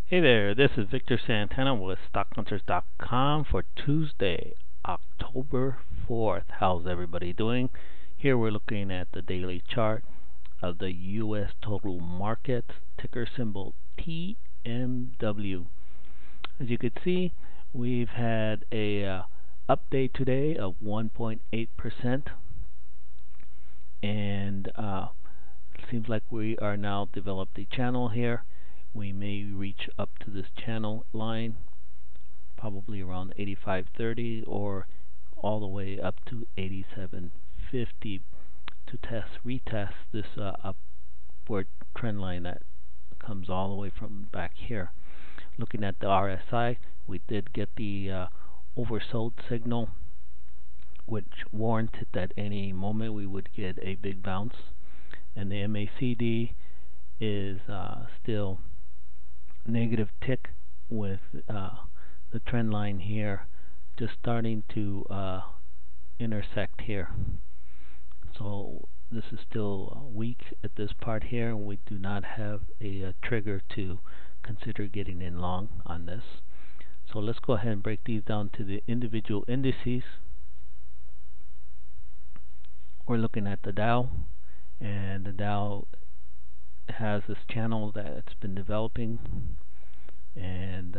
Hey there, this is Victor Santana with StockHunters.com for Tuesday, October 4th. How's everybody doing? Here we're looking at the daily chart of the U.S. total market, ticker symbol TMW. As you can see, we've had a update today of 1.8%, and seems like we are now developed a channel here. We may reach up to this channel line, probably around 85.30 or all the way up to 87.50 to retest this upward trend line that comes all the way from back here. Looking at the RSI, we did get the oversold signal, which warranted that any moment we would get a big bounce. And the MACD is still negative tick with the trend line here just starting to intersect here. So this is still weak at this part here, and we do not have a trigger to consider getting in long on this. So let's go ahead and break these down to the individual indices. We're looking at the Dow, and the Dow has this channel that's been developing, and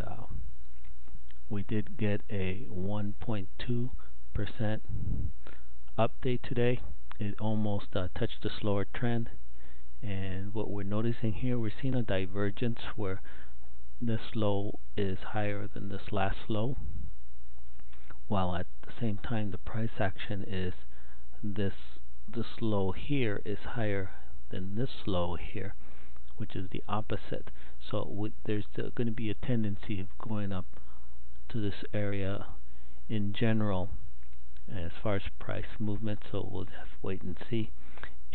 we did get a 1.2% update today. It almost touched the slower trend, and what we're noticing here, we're seeing a divergence where this low is higher than this last low, while at the same time the price action is this low here is higher than this low here, which is the opposite. So there's going to be a tendency of going up to this area in general as far as price movement, so we'll have to wait and see.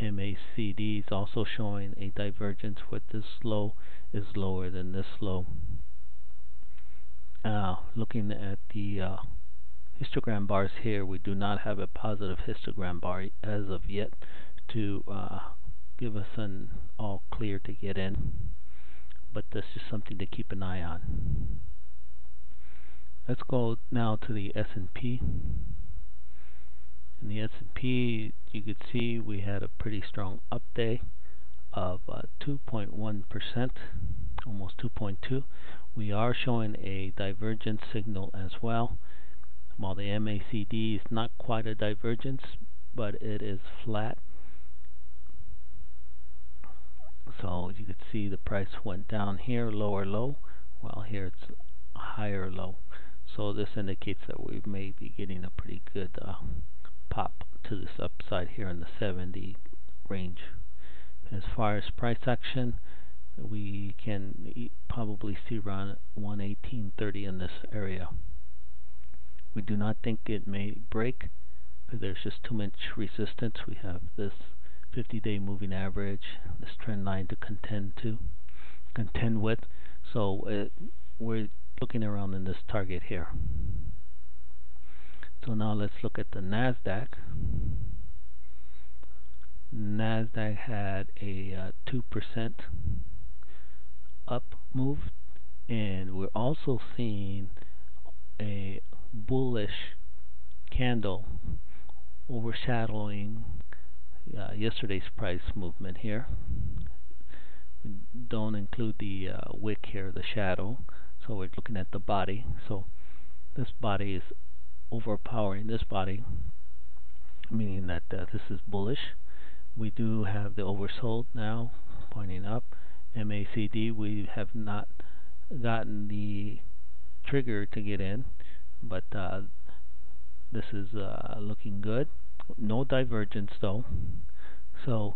MACD is also showing a divergence where this low is lower than this low. Looking at the histogram bars here, we do not have a positive histogram bar as of yet to give us an all clear to get in, but this is something to keep an eye on. Let's go now to the S&P. In the S&P, you could see we had a pretty strong up day of 2.1%, almost 2.2. We are showing a divergence signal as well. While the MACD is not quite a divergence, but it is flat. So you can see the price went down here, lower low, while here it's higher low. So this indicates that we may be getting a pretty good pop to this upside here in the 70 range. As far as price action, we can probably see around 118.30 in this area. We do not think it may break, but there's just too much resistance. We have this 50-day moving average, this trend line to contend with. So we're looking around in this target here. So now let's look at the Nasdaq. Nasdaq had a 2% up move, and we're also seeing a bullish candle overshadowing yesterday's price movement here. We don't include the wick here, the shadow, so we're looking at the body. So this body is overpowering this body, meaning that this is bullish. We do have the oversold now pointing up. MACD, we have not gotten the trigger to get in, but this is looking good. No divergence though, so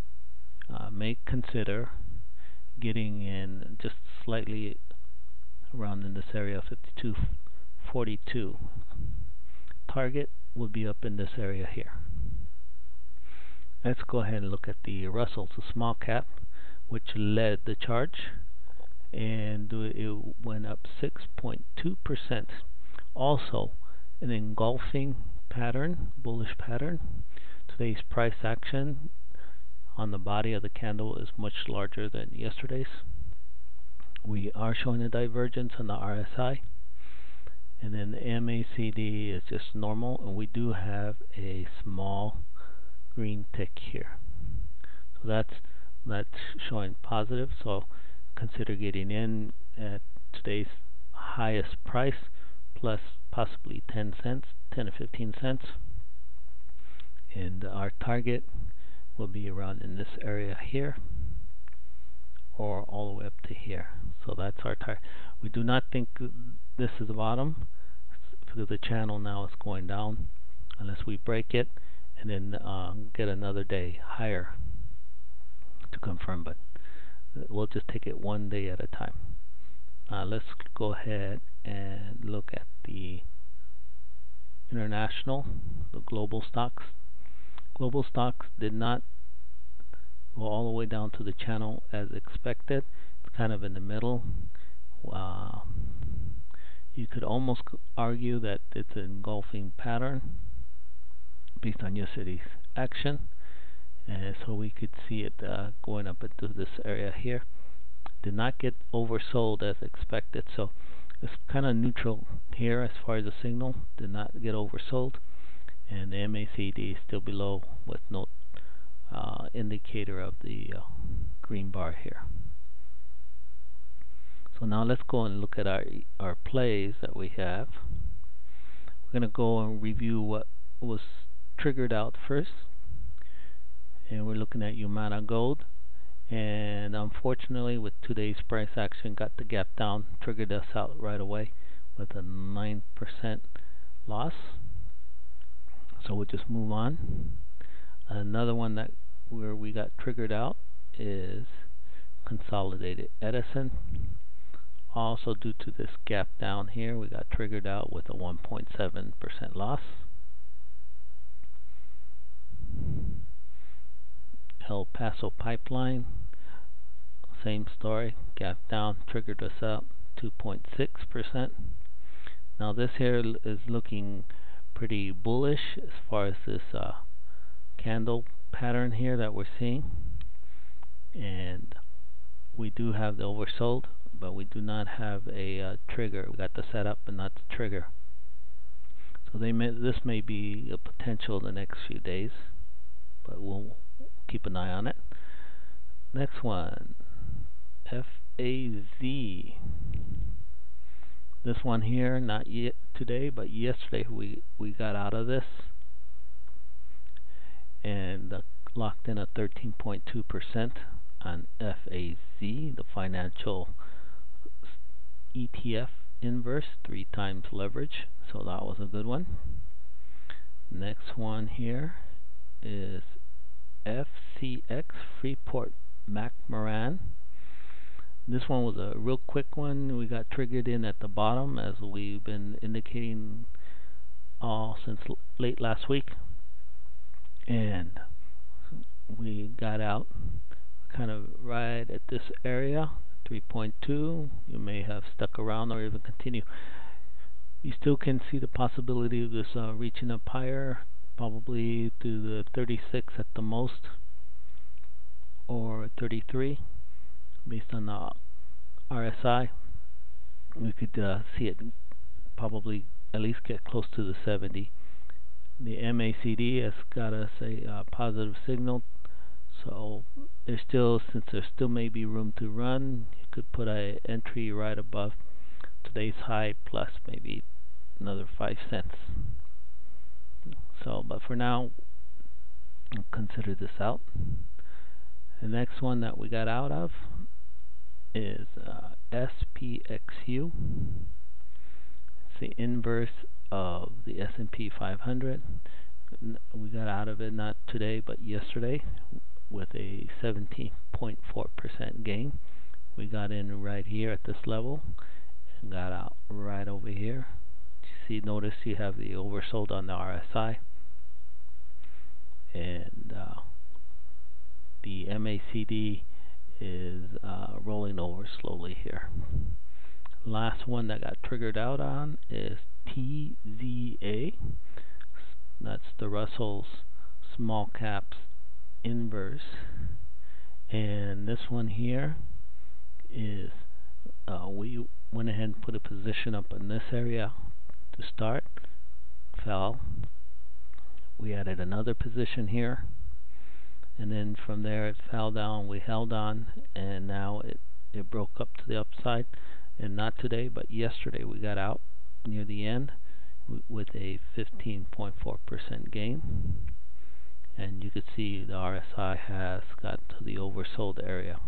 may consider getting in just slightly around in this area, 52.42. Target would be up in this area here. Let's go ahead and look at the Russell, the small cap, which led the charge, and it went up 6.2%. Also an engulfing pattern, bullish pattern. Today's price action on the body of the candle is much larger than yesterday's. we are showing a divergence on the RSI, and then the MACD is just normal, and we do have a small green tick here. So that's showing positive. So consider getting in at today's highest price plus possibly 10 cents, 10 or 15 cents. And our target will be around in this area here or all the way up to here. So that's our target. We do not think this is the bottom because the channel now is going down unless we break it and then get another day higher to confirm, but we'll just take it one day at a time. Let's go ahead and look at the international, the global stocks. Global stocks did not go all the way down to the channel as expected. It's kind of in the middle. You could almost argue that it's an engulfing pattern based on yesterday's action, and so we could see it going up into this area here. Did not get oversold as expected, so it's kind of neutral here as far as the signal. Did not get oversold, and the MACD is still below with no indicator of the green bar here. So now let's go and look at our plays that we have. We're going to go and review what was triggered out first, and we're looking at Yamana Gold. And unfortunately, with today's price action, got the gap down, triggered us out right away with a 9% loss. So we'll just move on. Another one that where we got triggered out is Consolidated Edison. Also, due to this gap down here, we got triggered out with a 1.7% loss. El Paso Pipeline, same story, gap down, triggered us out 2.6%. Now this here is looking pretty bullish as far as this candle pattern here that we're seeing, and we do have the oversold, but we do not have a trigger. We got the setup but not the trigger. So this may be a potential in the next few days, but we'll keep an eye on it. Next one, FAZ. This one here, not yet today, but yesterday we got out of this and locked in at 13.2% on FAZ, the financial ETF inverse, 3 times leverage. So that was a good one. Next one here is FCX, Freeport McMoRan. This one was a real quick one. We got triggered in at the bottom, as we've been indicating all since late last week, and we got out kind of right at this area, 3.2. You may have stuck around or even continue. You still can see the possibility of this reaching up higher, probably to the 36 at the most, or 33 based on the RSI. We could see it probably at least get close to the 70. The MACD has got us a positive signal, so there's still, since there still may be room to run, you could put an entry right above today's high plus maybe another 5 cents. So, but for now, consider this out. The next one that we got out of is SPXU. It's the inverse of the S&P 500. We got out of it not today but yesterday with a 17.4% gain. We got in right here at this level and got out right over here. See, notice you have the oversold on the RSI, and the MACD is rolling over slowly here. Last one that got triggered out on is TZA. That's the Russell's small caps inverse, and this one here is We went ahead and put a position up in this area to start. Fell. We added another position here, and then from there it fell down. We held on, and now it broke up to the upside. And not today, but yesterday we got out near the end with a 15.4% gain. And you could see the RSI has got to the oversold area,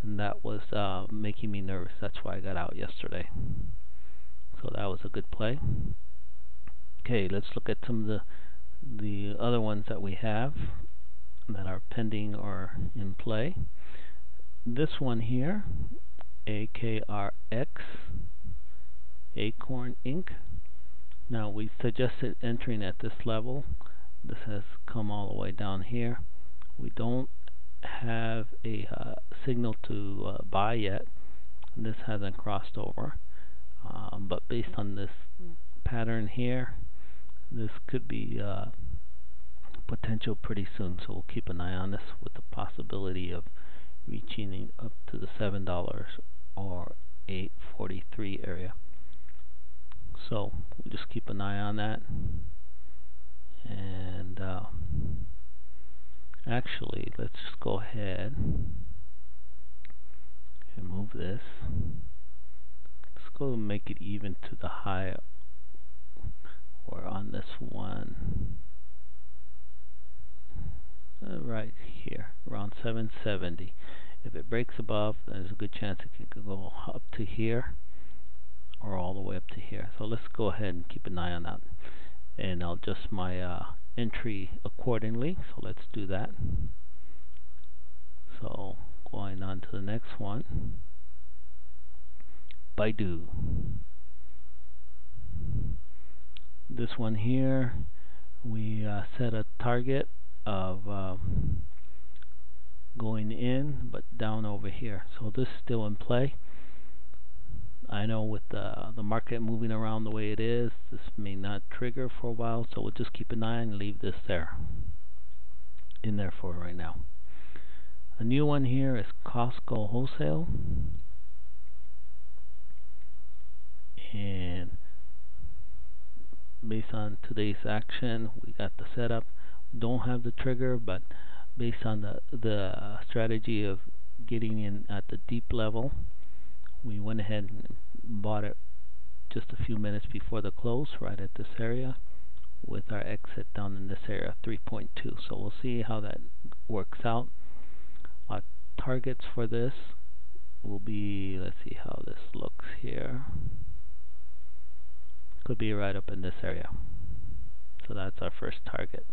and that was making me nervous. That's why I got out yesterday. So that was a good play. Okay, let's look at some of the other ones that we have that are pending or in play. This one here, AKRX, Acorn Inc. Now we suggested entering at this level. This has come all the way down here. We don't have a signal to buy yet. This hasn't crossed over, but based on this pattern here, this could be potential pretty soon. So we'll keep an eye on this with the possibility of reaching up to the $7 or 8.43 area. So we'll just keep an eye on that. And actually, let's just go ahead and move this. Let's go and make it even to the high, or on this one right here, around 770. If it breaks above, there's a good chance it could go up to here or all the way up to here. So let's go ahead and keep an eye on that, and I'll adjust my entry accordingly. So let's do that. So going on to the next one, Baidu. This one here, we set a target of going in, but down over here. So this is still in play. I know with the market moving around the way it is, this may not trigger for a while, so we'll just keep an eye and leave this there, in there for right now. A new one here is Costco Wholesale, and based on today's action, we got the setup. Don't have the trigger, but based on the strategy of getting in at the deep level, we went ahead and bought it just a few minutes before the close, right at this area, with our exit down in this area, 3.2. So we'll see how that works out. Our targets for this will be, let's see how this looks here. Could be right up in this area. So that's our first target.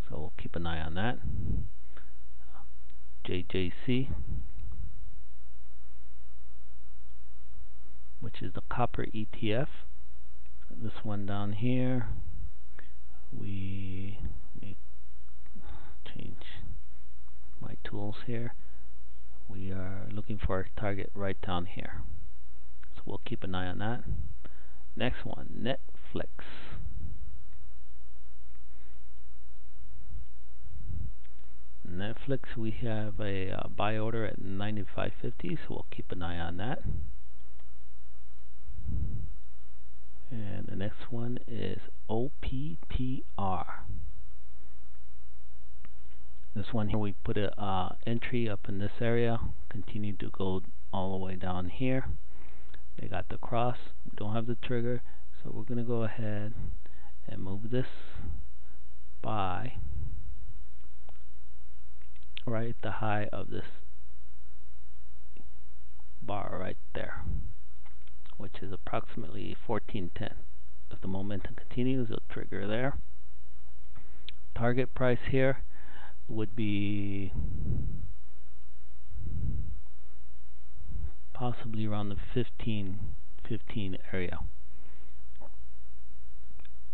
So we'll keep an eye on that. JJC, which is the copper ETF. This one down here, we change my tools here. We are looking for a target right down here. So we'll keep an eye on that. Next one, Netflix. Netflix, we have a buy order at 95.50, so we'll keep an eye on that. And the next one is OPPR. This one here, we put a entry up in this area, continue to go all the way down here. They got the cross. We don't have the trigger, so we're going to go ahead and move this buy right at the high of this bar right there, which is approximately 1410. If the momentum continues, it'll trigger there. Target price here would be possibly around the 15 area,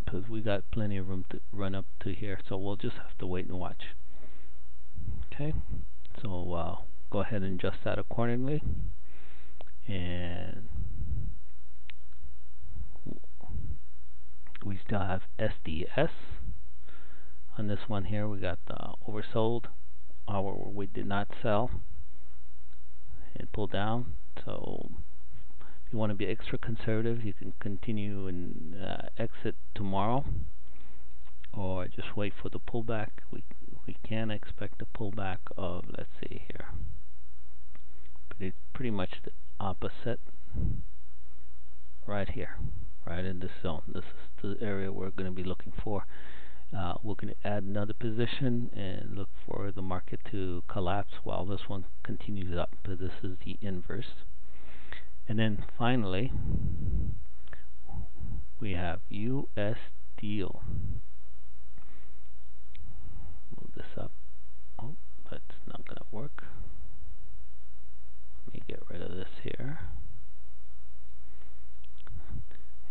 because we got plenty of room to run up to here, so we'll just have to wait and watch. Okay, so go ahead and adjust that accordingly. And we still have SDS. On this one here, we got the oversold, we did not sell, and pull down. So if you want to be extra conservative, you can continue and exit tomorrow, or just wait for the pullback. We can expect a pullback of, let's see here, pretty much the opposite right here, right in this zone. This is the area we're going to be looking for. We're going to add another position and look for the market to collapse while this one continues up. But this is the inverse. And then finally, we have US Steel. Move this up. Oh, that's not going to work. Let me get rid of this here.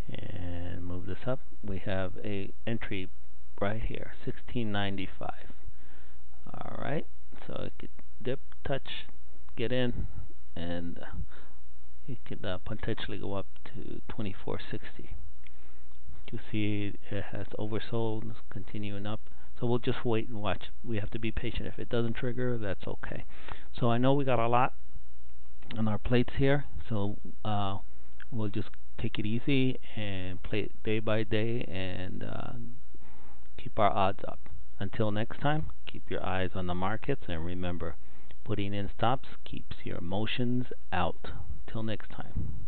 And move this up. We have a entry right here, 1695. Alright, so it could dip, touch, get in, and it could potentially go up to 2460. You see it has oversold, it's continuing up. So we'll just wait and watch. We have to be patient. If it doesn't trigger, that's okay. So I know we got a lot on our plates here, so we'll just take it easy and play it day by day and keep our odds up. Until next time, keep your eyes on the markets, and remember, putting in stops keeps your emotions out. Till next time.